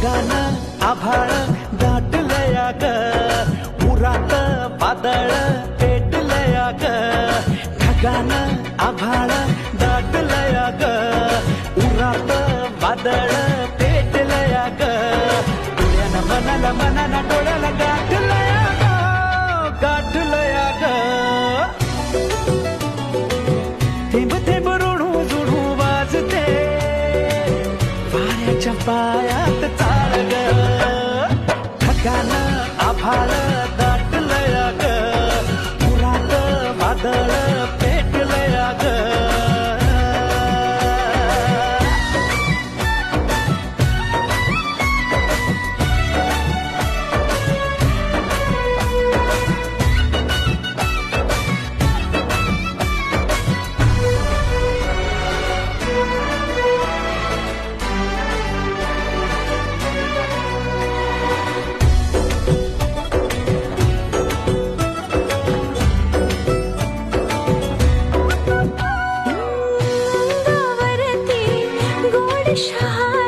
ढगान आभाळ दाटलया ग, उरात वादळ पेटलया ग. ढगान आभाळ दाटलया ग, उरात वादळ पेटलया ग. डोळ्यानं मनाला मनाला डोळ्याला गाठलया ग, गाठलया ग. थेंब थेंब ऋणू जुणू वाजते पाण्याच्या पायात चाळ ग. ढगान आभाळ दाटलया ग, उरात वादळ पेटलया ग. अंगावरती गोड शहा